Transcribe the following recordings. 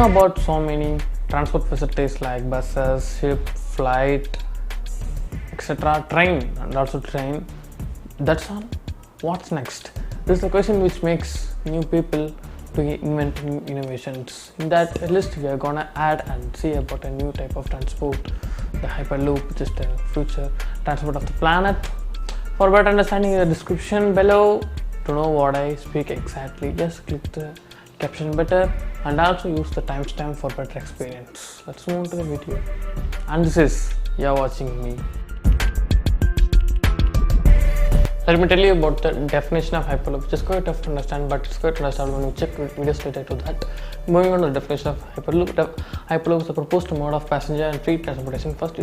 About so many transport facilities like buses, ship, flight, etc., train, and also train. That's all. What's next? This is the question which makes new people to invent new innovations. In that list, we are gonna add and see about a new type of transport, the Hyperloop, which is the future transport of the planet. For better understanding, in the description below, to know what I speak exactly, just click the caption better and also use the timestamp for better experience. Let's move on to the video. And this is you're watching me. Let me tell you about the definition of Hyperloop, which is quite tough to understand, but it's quite understandable when you check videos related to that. Moving on to the definition of Hyperloop. Hyperloop is a proposed mode of passenger and freight transportation. First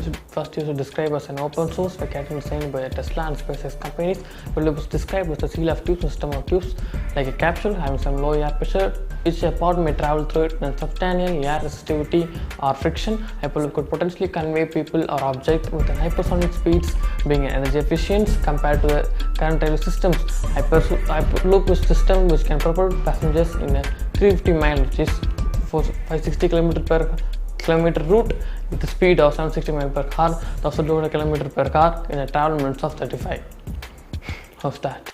used to describe as an open source vactrain designed by Tesla and SpaceX companies. Hyperloop is described as a seal of tubes system of tubes like a capsule having some low air pressure, which a pod may travel through it with substantial air resistivity or friction. Hyperloop could potentially convey people or objects with hypersonic speeds, being energy efficient compared to the current rail systems. Hyperloop is a system which can propel passengers in a 350 mile, which is 560 km per kilometer route with a speed of 760 miles per hour, 1200 km per hour in a travel minutes of 35. How's that?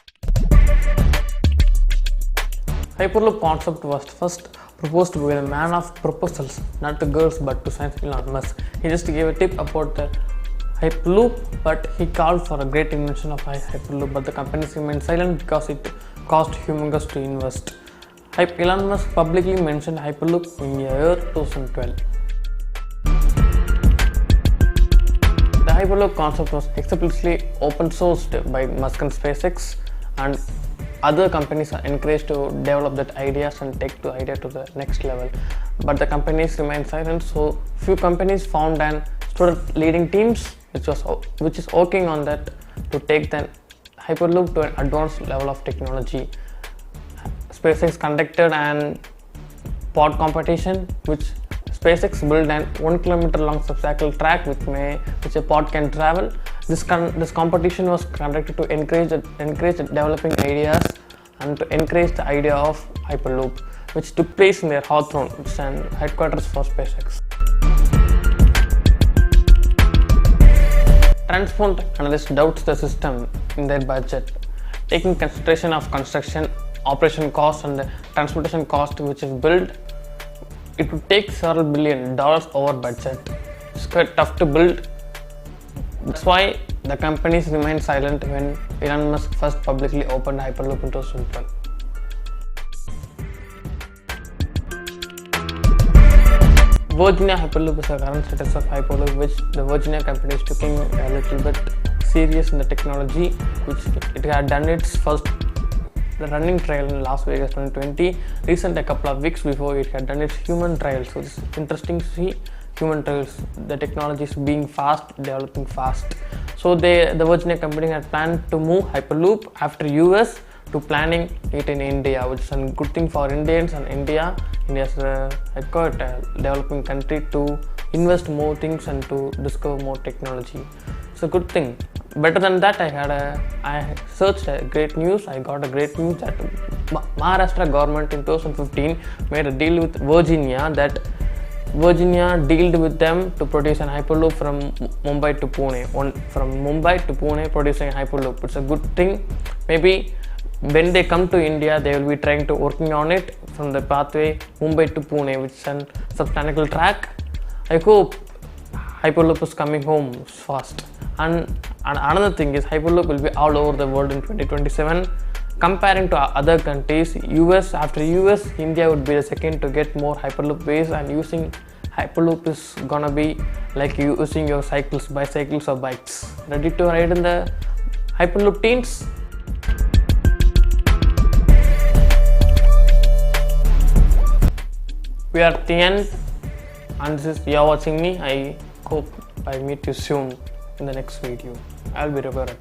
Hyperloop concept was first proposed by the man of proposals, not to girls but to science Elon Musk. He just gave a tip about the Hyperloop, but he called for a great invention of Hyperloop, but the companies remained silent because it cost humongous to invest. Elon Musk publicly mentioned Hyperloop in the year 2012. The Hyperloop concept was explicitly open sourced by Musk and SpaceX, and other companies are encouraged to develop that ideas and take the idea to the next level. But the companies remained silent, so few companies found and started leading teams which is working on that to take the Hyperloop to an advanced level of technology. SpaceX conducted an pod competition, which SpaceX built an 1 km long subcycle track which a pod can travel. This competition was conducted to encourage developing ideas and to encourage the idea of Hyperloop, which took place in their Hawthorne, which is an headquarters for SpaceX. Transport analyst doubts the system in their budget, taking consideration of construction, operation cost and the transportation cost which is built. It would take several $1 billion over budget. It's quite tough to build. That's why the companies remained silent when Elon Musk first publicly opened Hyperloop in 2012. Virginia Hyperloop is the current status of Hyperloop, which the Virginia company is taking a little bit serious in the technology, which it had done its first running trial in Las Vegas 2020. Recently, a couple of weeks before, it had done its human trials. So it's interesting to see human trials. The technology is being fast, developing fast. So the Virginia company had planned to move Hyperloop after US to planning it in India, which is a good thing for Indians and India. India is a developing country to invest more things and to discover more technology. It's a good thing. Better than that, I searched a great news. I got a great news that Maharashtra government in 2015 made a deal with Virginia, that Virginia dealed with them to produce an Hyperloop from Mumbai to Pune. From Mumbai to Pune producing a Hyperloop. It's a good thing. Maybe when they come to India, they will be trying to working on it from the pathway Mumbai to Pune, which is a substantial track. I hope Hyperloop is coming home fast. And another thing is Hyperloop will be all over the world in 2027. Comparing to other countries, after US, India would be the second to get more Hyperloop ways, and using Hyperloop is gonna be like using your bicycles or bikes. Ready to ride in the Hyperloop, teens? We are at the end, and this is you're watching me. I hope I meet you soon in the next video. I'll be Robert.